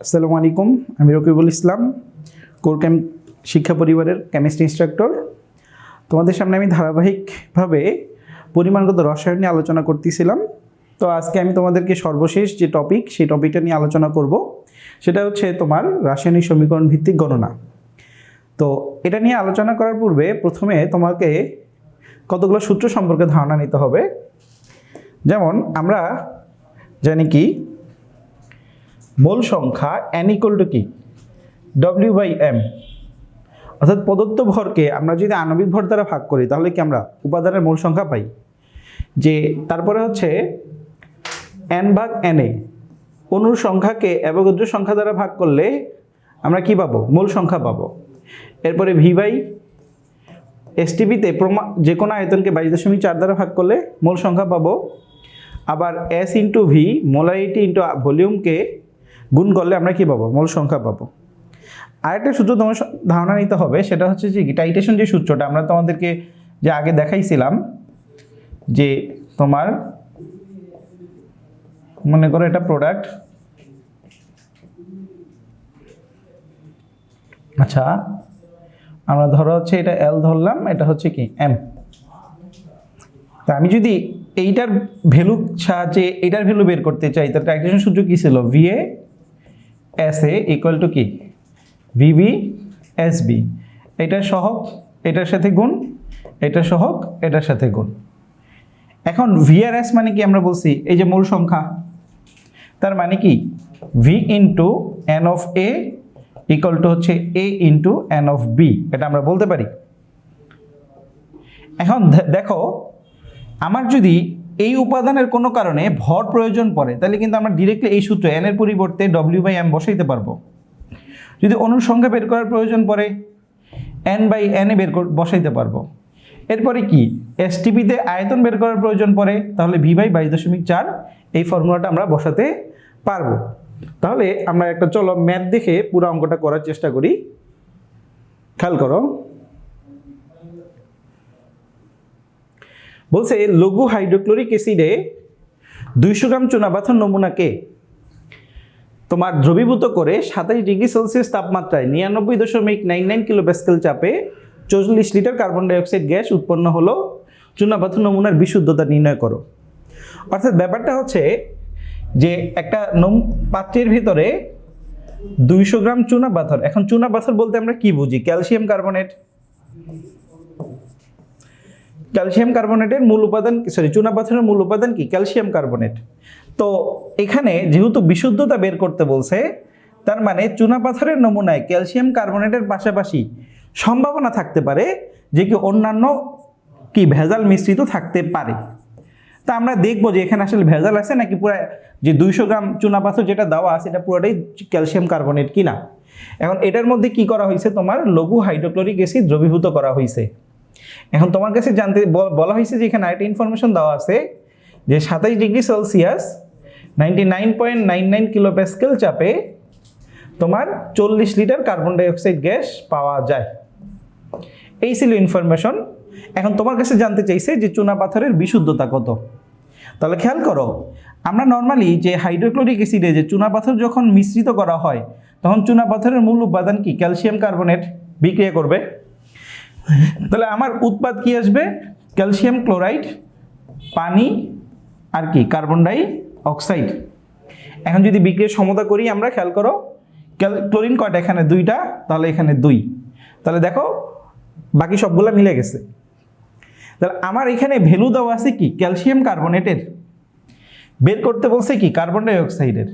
আসসালামু আলাইকুম, আমি রকিবুল ইসলাম, কোর ক্যাম্প শিক্ষা পরিবারের কেমিস্ট্রি ইনস্ট্রাক্টর। তোমাদের সামনে আমি ধারাবাহিকভাবে পরিমাণগত রসায়ন নিয়ে আলোচনা করতেছিলাম। তো আজকে আমি তোমাদেরকে সর্বশেষ যে টপিক, সেই টপিকটা নিয়ে আলোচনা করব। সেটা হচ্ছে তোমার রাসায়নিক সমীকরণ ভিত্তিক গণনা। তো এটা নিয়ে আলোচনা করার পূর্বে প্রথমে তোমাকে কতগুলো সূত্র সম্পর্কে ধারণা নিতে হবে। যেমন আমরা জানি কি মোল সংখ্যা n = কি W/m, অর্থাৎ প্রদত্ত ভরকে আমরা যদি আণবিক ভর দ্বারা ভাগ করি তাহলে কি আমরা উপাদানের মোল সংখ্যা পাই। যে তারপরে হচ্ছে n/na, অণুর সংখ্যাকে অ্যাভোগাড্রো সংখ্যা দ্বারা ভাগ করলে আমরা কি পাবো, মোল সংখ্যা পাবো। এরপরে V/STP-তে যে কোনো আয়তনকে 22.4 দ্বারা ভাগ করলে মোল সংখ্যা পাবো। আবার S/V, মোলারিটি ইন্টু ভলিউমকে গুণ করলে আমরা কি পাবো, মোল সংখ্যা পাবো। আরেকটা সূত্র তোমার ধারণা নিতে হবে, সেটা হচ্ছে যে টাইটেশন যে সূত্রটা আমরা তোমাদেরকে যে আগে দেখাইছিলাম, যে তোমার মনে করো এটা প্রোডাক্ট, আচ্ছা আমরা ধরো হচ্ছে এটা L ধরলাম, এটা হচ্ছে কি M। তা আমি যদি এইটার ভ্যালু সাহায্যে এইটার ভ্যালু বের করতে চাই, তার টাইটেশন সূত্র কি ছিল, VA/SA = কি VB/SB। এটার সহগ এটার সাথে গুণ, এটার সহগ এটার সাথে গুণ। এখন VRS মানে কি আমরা বলছি, এই যে মূল সংখ্যা, তার মানে কি V/N/A = হচ্ছে A/N/B, এটা আমরা বলতে পারি। এখন দেখো, আমার যদি এই উপাদানের কোনো কারণে ভর প্রয়োজন পড়ে তাহলে কিন্তু আমরা ডিরেক্টলি এই সূত্র n এর পরিবর্তে W/m বসাইতে পারবো। যদি অণুর সংখ্যা বের করার প্রয়োজন পড়ে n/na বসাইতে পারবো। এরপরে কি STP-তে আয়তন বের করার প্রয়োজন পড়ে, তাহলে V/22.4 এই ফর্মুলাটা আমরা বসাতে পারবো। তাহলে আমরা একটা চলো ম্যাথ দেখে পুরো অঙ্কটা করার চেষ্টা করি। খেয়াল করো, বলছে লঘু হাইড্রোক্লোরিক অ্যাসিডে 200 গ্রাম চুনাপাথর নমুনাকে তোমার দ্রবীভূত করে 27°C তাপমাত্রায় 99.99 কিলোপ্যাসকেল চাপে 40 লিটার কার্বন ডাইঅক্সাইড গ্যাস উৎপন্ন হলো। চুনাপাথর নমুনার বিশুদ্ধতা নির্ণয় করো। অর্থাৎ ব্যাপারটা হচ্ছে যে একটা পাত্রের ভিতরে 200 গ্রাম চুনাপাথর। এখন চুনাপাথর বলতে আমরা কি বুঝি, ক্যালসিয়াম কার্বনেট। ক্যালসিয়াম কার্বনেটের মূল উপাদান, চুনাপাথরের মূল উপাদান কি, ক্যালসিয়াম কার্বনেট। তো এখানে যেহেতু বিশুদ্ধতা বের করতে বলছে, তার মানে চুনাপাথরের নমুনায় ক্যালসিয়াম কার্বনেটের পাশাপাশি সম্ভাবনা থাকতে পারে যে কি অন্যান্য কি ভেজাল মিশ্রিত থাকতে পারে। তা আমরা দেখবো যে এখানে আসলে ভেজাল আছে নাকি পুরো যে 200 গ্রাম চুনাপাথর যেটা দেওয়া আছে এটা পুরোটাই ক্যালসিয়াম কার্বনেট কিনা। এখন এটার মধ্যে কি করা হয়েছে, তোমার লঘু হাইড্রোক্লোরিক অ্যাসিড দ্রবীভূত করা হয়েছে। এখন তোমার কাছে জানতে বলা হয়েছে যে এখানে আরেকটা ইনফরমেশন দেওয়া আছে যে 27°C 99.99 কিলোপ্যাসকেল চাপে তোমার 40 লিটার কার্বন ডাইঅক্সাইড গ্যাস পাওয়া যায়। এই ছিল ইনফরমেশন। এখন তোমার কাছে জানতে চাইছে যে চুনাপাথরের বিশুদ্ধতা কত। তাহলে খেয়াল করো, আমরা নর্মালি যে হাইড্রোক্লোরিক অ্যাসিডে যে চুনাপাথর যখন মিশ্রিত করা হয় তখন চুনাপাথরের মূল উপাদান কি, ক্যালসিয়াম কার্বনেট বিক্রিয়া করবে। তাহলে আমার উৎপাদ কি আসবে, ক্যালসিয়াম ক্লোরাইড, পানি আর কি কার্বন ডাই অক্সাইড। এখন যদি বিক্রিয়ার সমতা করি আমরা, খেয়াল করো ক্লোরিন কয়টা, এখানে 2টা, তাহলে এখানে 2। তাহলে দেখো বাকি সবগুলা মিলে গেছে। তাহলে আমার এখানে ভ্যালু দেওয়া আছে কি, ক্যালসিয়াম কার্বনেটের, বের করতে বলছে কি কার্বন ডাই অক্সাইডের।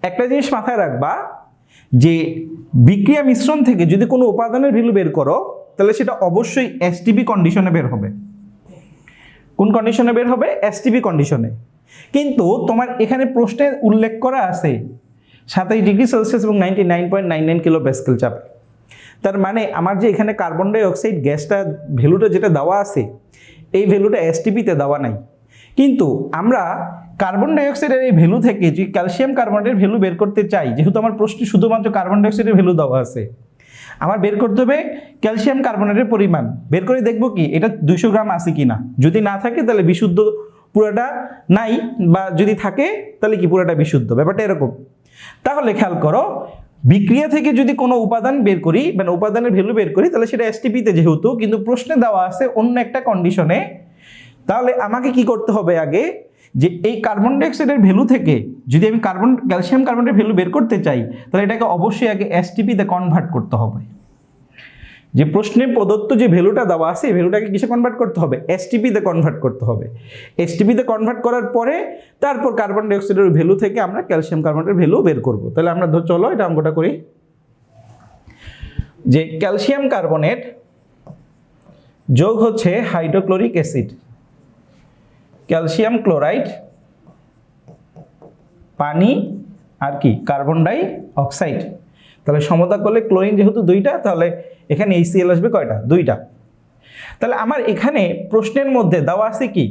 একটা জিনিস মাথায় রাখবা যে বিক্রিয়া মিশ্রণ থেকে যদি কোনো উপাদানের ভ্যালু বের করো তাহলে সেটা অবশ্যই STP কন্ডিশনে বের হবে। কোন কন্ডিশনে বের হবে, STP কন্ডিশনে। কিন্তু তোমার এখানে প্রশ্নে উল্লেখ করা আছে 27°C এবং 99.99 কিলোপ্যাসকেল চাপে। তার মানে আমার যে এখানে কার্বন ডাই অক্সাইড গ্যাসটা ভ্যালুটা যেটা দেওয়া আছে এই ভ্যালুটা STP-তে দেওয়া নাই। কিন্তু আমরা কার্বন ডাই অক্সাইডের এই ভ্যালু থেকে যে ক্যালসিয়াম কার্বনেটের ভ্যালু বের করতে চাই, যেহেতু আমার প্রশ্নে শুধুমাত্র কার্বন ডাই অক্সাইডের ভ্যালু দেওয়া আছে, আমার বের করতে হবে ক্যালসিয়াম কার্বনেটের পরিমাণ। বের করে দেখবো কি এটা 200 গ্রাম আছে কিনা। যদি না থাকে তাহলে বিশুদ্ধ পুরোটা নাই, বা যদি থাকে তাহলে কি পুরোটা বিশুদ্ধ। ব্যাপারটা এরকম। তাহলে খেয়াল করো, বিক্রিয়া থেকে যদি কোনো উপাদান বের করি, মানে উপাদানের ভ্যালু বের করি, তাহলে সেটা এসটিপিতে যেহেতু, কিন্তু প্রশ্নে দেওয়া আছে অন্য একটা কন্ডিশনে, তাহলে আমাকে কি করতে হবে আগে, যে এই কার্বন ডাইঅক্সাইডের ভ্যালু থেকে যদি আমি ক্যালসিয়াম কার্বনেটের ভ্যালু বের করতে চাই, তাহলে এটাকে অবশ্যই আগে এসটিপিতে কনভার্ট করতে হবে। যে প্রশ্নে প্রদত্ত যে ভ্যালুটা দেওয়া আছে, এই ভ্যালুটাকে কিসে কনভার্ট করতে হবে? এসটিপিতে কনভার্ট করতে হবে। এসটিপিতে কনভার্ট করার পরে তারপর কার্বন ডাইঅক্সাইডের ভ্যালু থেকে আমরা ক্যালসিয়াম কার্বনেটের ভ্যালু বের করব। তাহলে আমরা চলো এটা অঙ্কটা করি, যে ক্যালসিয়াম কার্বনেট যোগ হচ্ছে হাইড্রোক্লোরিক অ্যাসিড, ক্যালসিয়াম ক্লোরাইড, পানি আর কি কার্বন ডাই অক্সাইড। তাহলে সমতা করলে ক্লোরিন যেহেতু দুইটা, তাহলে এখানে HCl আসবে কয়টা? দুইটা। তাহলে আমার এখানে প্রশ্নের মধ্যে দেওয়া আছে কি,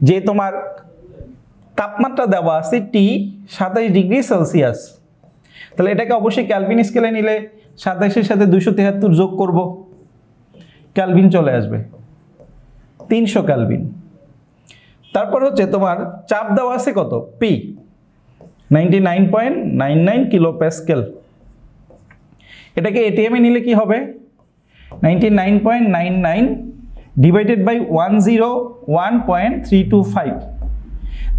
যে তোমার তাপমাত্রা দেওয়া আছে T27°C। তাহলে এটাকে অবশ্যই ক্যালভিন স্কেলে নিলে 27-এর সাথে 273 যোগ করব, ক্যালভিন চলে আসবে 300 ক্যালভিন। তারপর হচ্ছে তোমার চাপ দেওয়া আছে কত? P 99.99 kilo Pascal. এটাকে এটিএম এ নিলে কি হবে? 99.99 ডিভাইডেড বাই 101.325।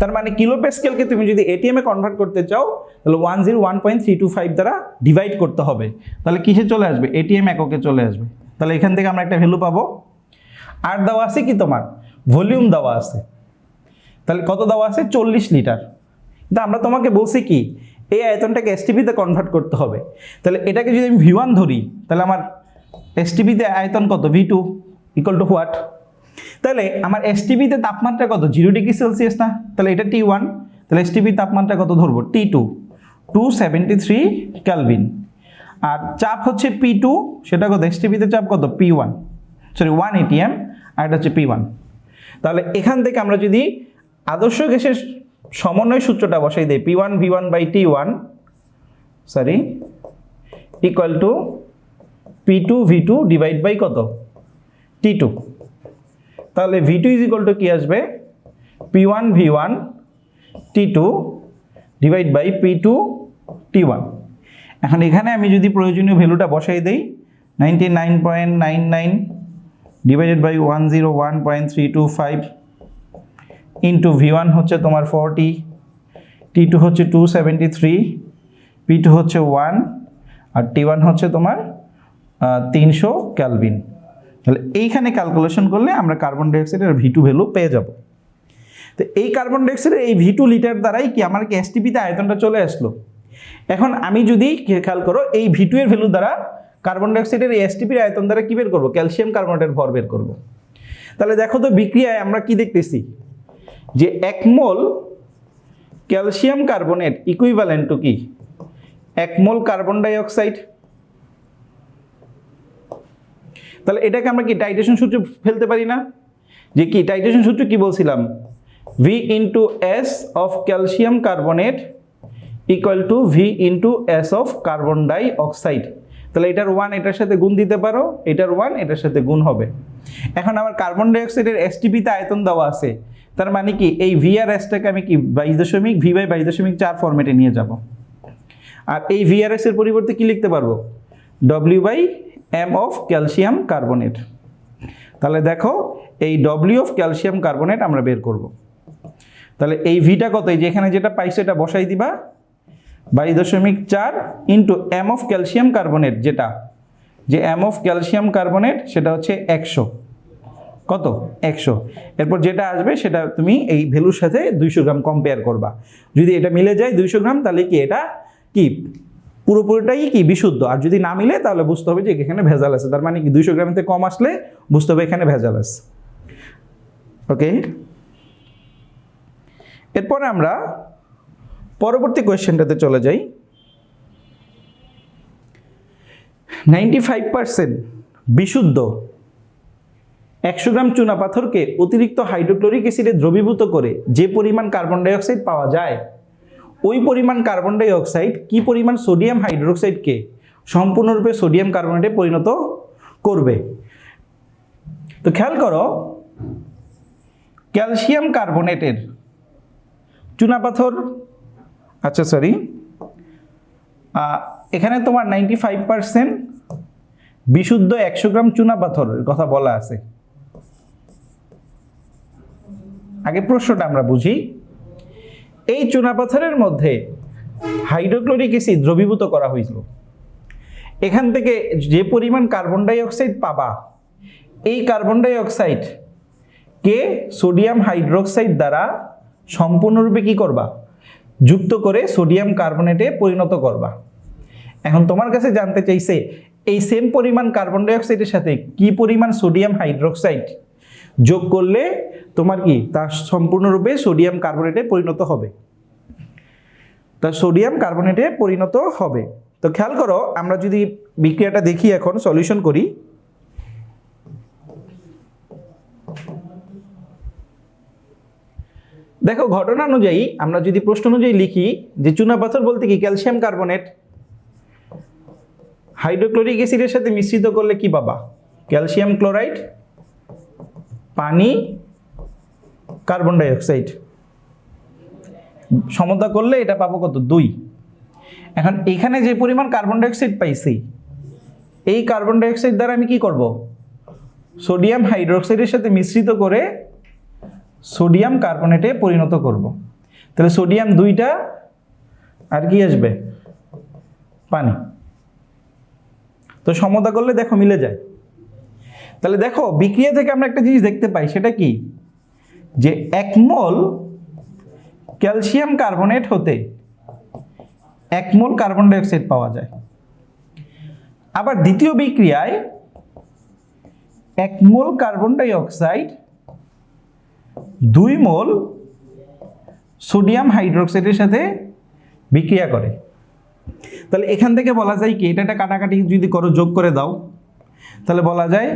তার মানে কিলো প্যাসকেলকে তুমি যদি এটিএম এ কনভার্ট করতে চাও, তাহলে 101.325 দ্বারা ডিভাইড করতে হবে। তাহলে কিসে চলে আসবে? এটিএম এককে চলে আসবে। তাহলে এখান থেকে আমরা একটা ভ্যালু পাবো। আর দেওয়া আছে কি তোমার? ভলিউম দেওয়া আছে। তাহলে কত দেওয়া আছে? 40 লিটার। কিন্তু আমরা তোমাকে বলছি কি, এই আয়তনটাকে এসটিপিতে কনভার্ট করতে হবে। তাহলে এটাকে যদি আমি V1 ধরি, তাহলে আমার এসটিপিতে আয়তন কত? V2 equal to what? তাহলে আমার এসটিপিতে তাপমাত্রা কত? 0°C না? তাহলে এটা T1। তাহলে এসটিপি তাপমাত্রা কত ধরবো? T2 273 kelvin. আর চাপ হচ্ছে P2, সেটা কত? এসটিপিতে চাপ কত? P1, সরি 1 atm, আর এটা হচ্ছে P1। তাহলে এখান থেকে আমরা যদি আদর্শ গ্যাসের সমন্বয় সূত্রটা বসাই দেই, P1 V1 by T1 sorry equal to P2 V2 divide by কত? T2। তাহলে V2 ইজ ইকুয়াল টু কি আসবে? P1 V1 T2 divide by P2 T1। এখন এখানে আমি যদি প্রয়োজনীয় ভ্যালুটা বসাই দেই, 99.99 ডিভাইডেড বাই 101.325 ইন্টু V1 হচ্ছে তোমার 40, T2 হচ্ছে 273, P2 হচ্ছে 1, আর T1 হচ্ছে তোমার 300 ক্যালভিন। তাহলে এইখানে ক্যালকুলেশন করলে আমরা কার্বন ডাইঅক্সাইডের V2 ভ্যালু পেয়ে যাব। তো এই কার্বন ডাইঅক্সাইডের এই V2 লিটার দ্বারাই কি আমার কি এসটিপিতে আয়তনটা চলে আসলো। এখন আমি যদি খেয়াল করো, এই V2 এর ভ্যালু দ্বারা কার্বন ডাইঅক্সাইডের এই এসটিপির আয়তন দ্বারা কি বের করবো? ক্যালসিয়াম কার্বনেটের ভর বের করব। তাহলে দেখো তো বিক্রিয়ায় আমরা কি দেখতেছি, যে 1 মোল ক্যালসিয়াম কার্বনেট ইকুইভ্যালেন্ট টু কি? 1 মোল কার্বন ডাই অক্সাইড। তাহলে এটাকে আমরা কি টাইট্রেশন সূত্রে ফেলতে পারি না? যে কি টাইট্রেশন সূত্র কি বলছিলাম? V into S of calcium carbonate equal to V into S of carbon dioxide. তাহলে এটার 1 এটার সাথে গুণ দিতে পারো, এটার 1 এটার সাথে গুণ হবে। এখন আমার কার্বন ডাই অক্সাইডের এসটিপিতে আয়তন দেওয়া আছে, তার মানে কি এই V আর S টাকে আমি কি 22 V বাই 22.4 ফরম্যাটে নিয়ে যাব। আর এই V আর S এর পরিবর্তে কি লিখতে পারবো? W by M of calcium carbonate. তাহলে দেখো এই W অফ ক্যালসিয়াম কার্বনেট আমরা বের করব। তাহলে এই ভিটা কত? এই যে এখানে যেটা পাইছে এটা বসাই দিবা, 22.4 into M of calcium carbonate, যেটা যে M অফ ক্যালসিয়াম কার্বনেট সেটা হচ্ছে 100। কত? 100। এরপর যেটা আসবে সেটা তুমি এই ভ্যালুর সাথে 200 গ্রাম কম্পেয়ার করবা। যদি এটা মিলে যায় 200 গ্রাম, তাহলে কি এটা কি পুরোপুরিটাই কি বিশুদ্ধ। আর যদি না মিলে তাহলে বুঝতে হবে যে এখানে ভেজাল আছে। তার মানে কি 200 গ্রামের থেকে কম আসলে বুঝতে হবে এখানে ভেজাল আছে। ওকে, এরপরে আমরা পরবর্তী কোয়েশ্চেনটাতে চলে যাই। 95% বিশুদ্ধ 100 গ্রাম চুনাপাথরকে অতিরিক্ত হাইড্রোক্লোরিক অ্যাসিডে দ্রবীভূত করে যে পরিমাণ কার্বন ডাই অক্সাইড পাওয়া যায়, ওই পরিমাণ কার্বন ডাই অক্সাইড কি পরিমাণ সোডিয়াম হাইড্রোক্সাইডকে সম্পূর্ণরূপে সোডিয়াম কার্বনেটে পরিণত করবে। তো খেয়াল করো, ক্যালসিয়াম কার্বনেটের চুনাপাথর, আচ্ছা সরি এখানে তোমার 95% বিশুদ্ধ 100 গ্রাম চুনা পাথরের কথা বলা আছে। আগে প্রশ্নটা আমরা বুঝি। এই চুনা পাথরের মধ্যে হাইড্রোক্লোরিক অ্যাসিড দ্রবীভূত করা হয়েছিল। এখান থেকে যে পরিমাণ কার্বন ডাই অক্সাইড পাবা, এই কার্বন ডাই অক্সাইড কে সোডিয়াম হাইড্রোক্সাইড দ্বারা সম্পূর্ণরূপে কি করবা, যুক্ত করে সোডিয়াম কার্বনেটে পরিণত করবা। এখন তোমার কাছে জানতে চাইছে এই সেম পরিমাণ কার্বন ডাই অক্সাইডের সাথে কি পরিমাণ সোডিয়াম হাইড্রোক্সাইড যোগ করলে তোমার কি তা সম্পূর্ণরূপে সোডিয়াম কার্বনেটে পরিণত হবে, তা সোডিয়াম কার্বনেটে পরিণত হবে। তো খেয়াল করো, আমরা যদি বিক্রিয়াটা দেখি, এখন সলিউশন করি। দেখো, ঘটনা অনুযায়ী আমরা যদি প্রশ্ন অনুযায়ী লিখি যে চুনা পাথর বলতে কি ক্যালসিয়াম কার্বনেট হাইড্রোক্লোরিক অ্যাসিডের সাথে মিশ্রিত করলে কি পাবা, ক্যালসিয়াম ক্লোরাইড, পানি, কার্বন ডাই অক্সাইড। সমতা করলে এটা পাবো কত, 2। এখন এখানে যে পরিমাণ কার্বন ডাই অক্সাইড পাইছি, এই কার্বন ডাই অক্সাইড দ্বারা আমি কি করব, সোডিয়াম হাইড্রোক্সাইডের সাথে মিশ্রিত করে সোডিয়াম কার্বনেটে পরিণত করব। তাহলে সোডিয়াম 2টা আর কি আসবে, পানি। তো সমতা করলে দেখো মিলে যায়। তাহলে দেখো বিক্রিয়া থেকে আমরা একটা জিনিস দেখতে পাই, সেটা কি, যে 1 মোল ক্যালসিয়াম কার্বনেট হতে 1 মোল কার্বন ডাই অক্সাইড পাওয়া যায়। আবার দ্বিতীয় বিক্রিয়ায় 1 মোল কার্বন ডাই অক্সাইড 2 মোল সোডিয়াম হাইড্রোক্সাইডের সাথে বিক্রিয়া করে। তাহলে এখান থেকে বলা যায় কি, এটা কাটাকাটি যদি করো, যোগ করে দাও, তাহলে বলা যায়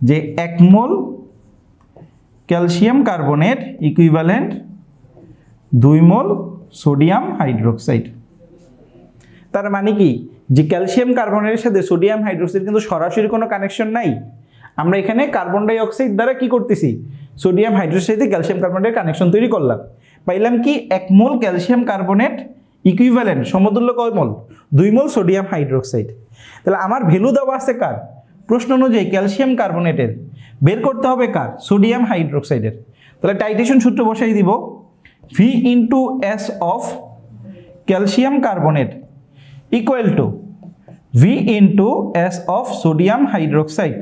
যে 1 মোল ক্যালসিয়াম কার্বনেট ইকুইভ্যালেন্ট 2 মোল সোডিয়াম হাইড্রোক্সাইড। তার মানে কি, যে ক্যালসিয়াম কার্বনেটের সাথে সোডিয়াম হাইড্রোক্সাইড কিন্তু সরাসরি কোনো কানেকশন নাই। আমরা এখানে কার্বন ডাই অক্সাইড দ্বারা কি করতেছি, সোডিয়াম হাইড্রোক্সাইডে ক্যালসিয়াম কার্বনেটের কানেকশন তৈরি করলাম। পাইলাম কি, 1 মোল ক্যালসিয়াম কার্বনেট ইকুইভ্যালেন্ট সমতুল্য কয় মোল, 2 মোল সোডিয়াম হাইড্রোক্সাইড। তাহলে আমার ভ্যালু দেওয়া আছে কার, প্রশ্ন অনুযায়ী ক্যালসিয়াম কার্বনেটের, বের করতে হবে কার, সোডিয়াম হাইড্রোক্সাইডের। তাহলে টাইট্রেশন সূত্র বসাই দিব, V into S of calcium carbonate equal to V into S of sodium hydroxide.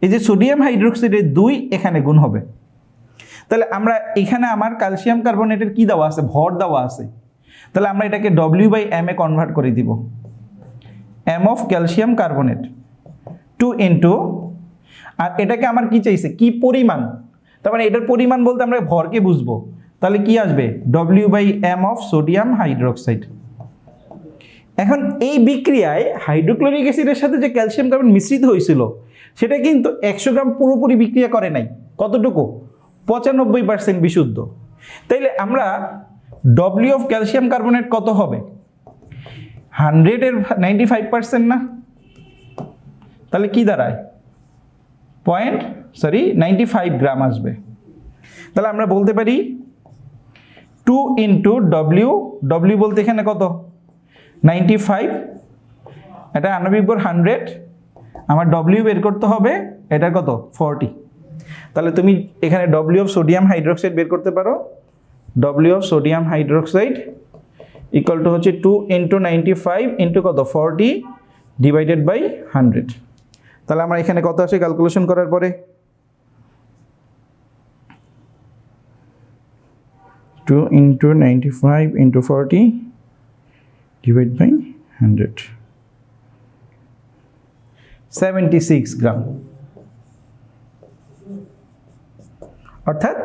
এই যে সোডিয়াম হাইড্রোক্সাইডের 2 এখানে গুণ হবে। তাহলে আমরা এখানে আমার ক্যালসিয়াম কার্বনেটের কি দেওয়া আছে, ভর দেওয়া আছে। তাহলে আমরা এটাকে W/m এ কনভার্ট করে দিব, m of calcium carbonate 2 into, আর এটাকে আমার কি চাইছে, কি পরিমাণ, তার মানে এটার পরিমাণ বলতে আমরা ভরকে বুঝবো। তাহলে কি আসবে, W/m অফ সোডিয়াম হাইড্রোক্সাইড। এখন এই বিক্রিয়ায় হাইড্রোক্লোরিক অ্যাসিডের সাথে যে ক্যালসিয়াম কার্বন মিশ্রিত হয়েছিল, সেটা কিন্তু 100 গ্রাম পুরোপুরি বিক্রিয়া করে নাই। কতটুকু, 95% বিশুদ্ধ। তাইলে আমরা W অফ ক্যালসিয়াম কার্বনেট কত হবে, 100 এর 95% না, তাহলে কি দাঁড়ায়, 95 গ্রাম আসবে। তাহলে আমরা বলতে পারি 2 ইন্টু W বলতে এখানে কত, 95, এটা আণবিক ভর 100, আমার W বের করতে হবে, এটা কত, 40। তাহলে তুমি এখানে W অফ সোডিয়াম হাইড্রোক্সাইড বের করতে পারো, W of sodium hydroxide equal to হচ্ছে 2 ইন্টু 95 ইন্টু কত, 40 ডিভাইডেড বাই 100। তাহলে আমরা এখানে কত আসে ক্যালকুলেশন করার পরে, 2 ইন্টু 95 ইন্টু 40 ডিভাইড বাই 100, 76 গ্রাম। অর্থাৎ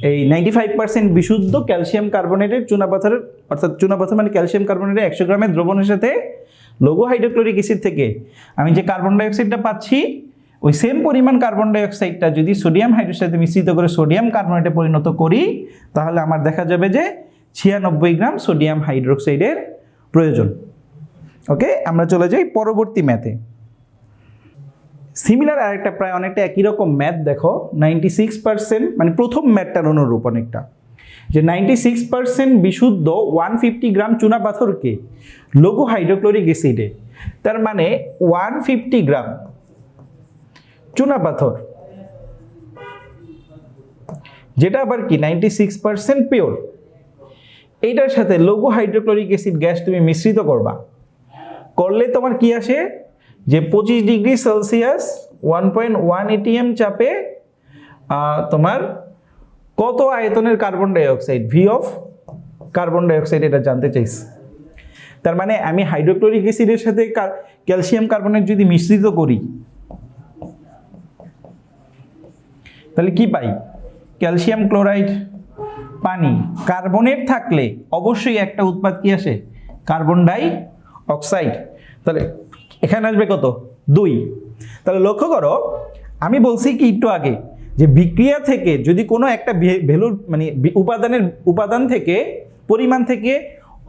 এই 95% বিশুদ্ধ ক্যালসিয়াম কার্বনেটের চুনাপাথরের, অর্থাৎ চুনাপাথর মানে ক্যালসিয়াম কার্বনেটের 100 গ্রামের দ্রবণের সাথে লঘু হাইড্রোক্লোরিক অ্যাসিড থেকে আমি যে কার্বন ডাই অক্সাইডটা পাচ্ছি, ওই সেম পরিমাণ কার্বন ডাই অক্সাইডটা যদি সোডিয়াম হাইড্রোক্সাইডের সাথে মিশ্রিত করে সোডিয়াম কার্বনেটে পরিণত করি, তাহলে আমার দেখা যাবে যে 96 গ্রাম সোডিয়াম হাইড্রোক্সাইডের প্রয়োজন। ওকে, আমরা চলে যাই পরবর্তী ম্যাথে। সিমিলার আরেকটা প্রায় অনেকটা একই রকম ম্যাথ দেখো, 96% মানে প্রথম ম্যাথটার অনুরূপ অনেকটা, যে 96% বিশুদ্ধ 150 গ্রাম চুনা পাথরকে লঘু হাইড্রোক্লোরিক অ্যাসিডে, তার মানে 150 গ্রাম চুনা পাথর, যেটা আবার কি 96% পিওর, এইটার সাথে লঘু হাইড্রোক্লোরিক অ্যাসিড গ্যাস তুমি মিশ্রিত করবা, করলে তোমার কি আসে যে 25 ডিগ্রি সেলসিয়াস 1.1 atm চাপে তোমার কত আয়তনের carbon dioxide, V of carbon dioxide, এটা জানতে চাইছি। তার মানে আমি হাইড্রোক্লোরিক অ্যাসিডের সাথে ক্যালসিয়াম কার্বনেট যদি মিশ্রিত করি তাহলে কি পাই? ক্যালসিয়াম ক্লোরাইড, পানি, কার্বনেট থাকলে অবশ্যই একটা উৎপাদ কি আসে? Carbon dioxide. তাহলে এখানে আসবে কত? 2। তাহলে লক্ষ্য করো, আমি বলছি কি একটু আগে যে বিক্রিয়া থেকে যদি কোনো একটা ভ্যালুর মানে উপাদান থেকে, পরিমাণ থেকে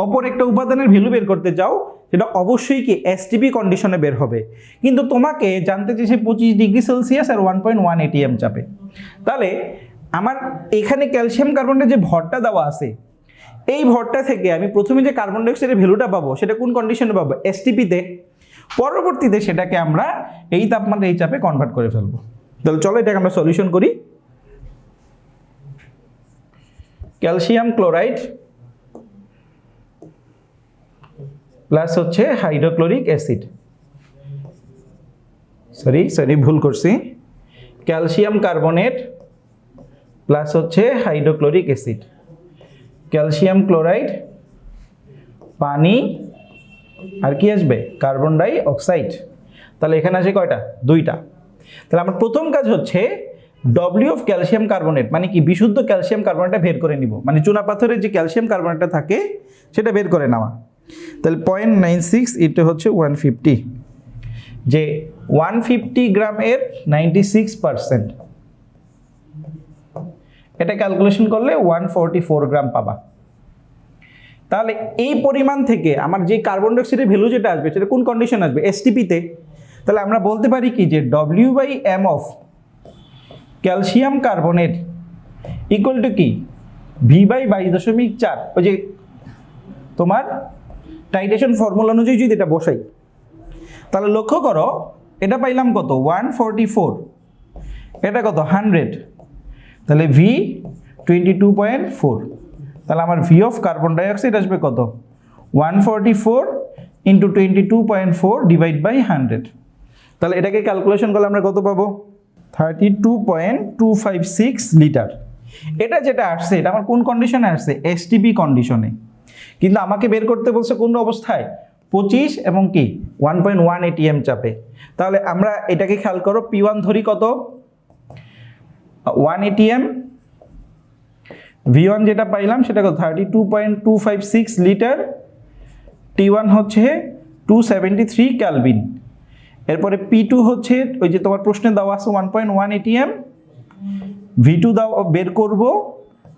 অপর একটা উপাদানের ভ্যালু বের করতে চাও, সেটা অবশ্যই কি এসটিপি কন্ডিশনে বের হবে। কিন্তু তোমাকে জানতে চাইছে 25 ডিগ্রি সেলসিয়াস আর 1.1 atm চাপে। তাহলে আমার এখানে ক্যালসিয়াম কার্বনের যে ভরটা দেওয়া আছে, এই ভরটা থেকে আমি প্রথমে যে কার্বন ডাইঅক্সাইডের ভ্যালুটা পাবো সেটা কোন কন্ডিশনে পাবো? এসটিপিতে। পরবর্তীতে সেটাকে আমরা এই তাপমাত্রা এই চাপে কনভার্ট করে ফেলবো। তাহলে চলো এটাকে আমরা সলিউশন করি। ক্যালসিয়াম ক্লোরাইড প্লাস হচ্ছে হাইড্রোক্লোরিক অ্যাসিড, সরি ভুল করছি, ক্যালসিয়াম কার্বনেট প্লাস হচ্ছে হাইড্রোক্লোরিক অ্যাসিড, ক্যালসিয়াম ক্লোরাইড, পানি, আর কি আসবে? Carbon dioxide. তাহলে এখানে আসে কয়টা? 2টা। তাহলে আমার প্রথম কাজ হচ্ছে ডব্লিউ অফ ক্যালসিয়াম কার্বনেট, মানে কি বিশুদ্ধ ক্যালসিয়াম কার্বনেটটা বের করে নিব, মানে চুনা পাথরের যে ক্যালসিয়াম কার্বনেটটা থাকে সেটা বের করে নেওয়া। তাহলে 0.96 এটা হচ্ছে 150, যে 150 গ্রামের 96%, এটা ক্যালকুলেশন করলে 144 গ্রাম পাবা। তাহলে এই পরিমাণ থেকে আমার যে কার্বন ডাইঅক্সাইডের ভ্যালু যেটা আসবে সেটা কোন কন্ডিশন আসবে? এসটিপিতে। তাহলে আমরা বলতে পারি কি যে W/m of calcium carbonate equal two কি? V/22.4। ওই যে তোমার টাইট্রেশন ফর্মুলা অনুযায়ী যদি এটা বসাই, তাহলে লক্ষ্য করো এটা পাইলাম কত? 144, এটা কত? 100, তাহলে V 22.4। তাহলে আমার ভি অফ কার্বন ডাইঅক্সাইড আসবে কত? 144 ইন্টু 22.4 ডিভাইড বাই 100। তাহলে এটাকে ক্যালকুলেশন করলে আমরা কত পাবো? 32.256 লিটার। এটা যেটা আসছে এটা আমার কোন কন্ডিশনে আসছে? এসটিপি কন্ডিশনে। কিন্তু আমাকে বের করতে বলছে কোন অবস্থায়? 25 এবং কি 1.1 atm চাপে। তাহলে আমরা এটাকে খেয়াল করো, P1 ধরি কত? 1 atm, V1 যেটা পাইলাম সেটা কত? 32.256 লিটার, T1 হচ্ছে 273 কেলভিন। এরপরে P2 হচ্ছে ওই যে তোমার প্রশ্নে দেওয়া আছে 1.1 atm, V2 বের করব,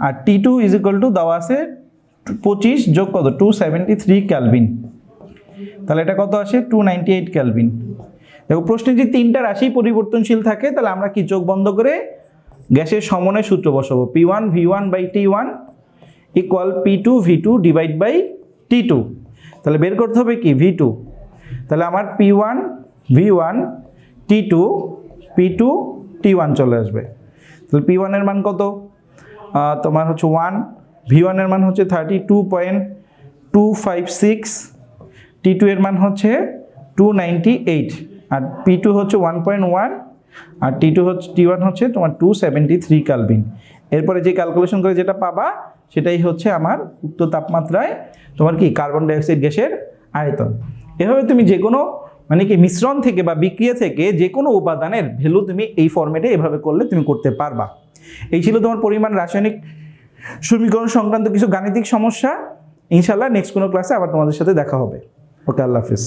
আর T2 ইজ ইকুয়াল টু দেওয়া আছে 25 যোগ কত? 273 কেলভিন। তাহলে এটা কত আসে? 298 কেলভিন। দেখো প্রশ্নে যে 3টা রাশি পরিবর্তনশীল থাকে, তাহলে আমরা কি চোখ বন্ধ করে গ্যাসের সমনের সূত্র বসাবো? P1 V1/T1 equal P2 V2 divide by T2। তাহলে বের করতে হবে কি? V2। তাহলে আমার P1 V1 T2 P2 T1 চলে আসবে। তাহলে P1 এর মান কত? তোমার হচ্ছে 1, V1 এর মান হচ্ছে 32.256, T2 এর মান হচ্ছে 298, আর P2 হচ্ছে 1.1, আর T1 হচ্ছে তোমার 273 কেলভিন। এরপরে যে ক্যালকুলেশন করে যেটা পাবা সেটাই হচ্ছে আমার উক্ত তাপমাত্রায় তোমার কি কার্বন ডাইঅক্সাইড গ্যাসের আয়তন। এভাবে তুমি যে কোনো মানে কি মিশ্রণ থেকে বা বিক্রিয়া থেকে যে কোনো উপাদানের ভ্যালু তুমি এই ফরম্যাটে এভাবে করলে তুমি করতে পারবা। এই ছিল তোমার পরিমাণ রাসায়নিক সমীকরণ সংক্রান্ত কিছু গাণিতিক সমস্যা। ইনশাআল্লাহ নেক্সট কোনো ক্লাসে আবার তোমাদের সাথে দেখা হবে। ওকে, আল্লাহ হাফিজ।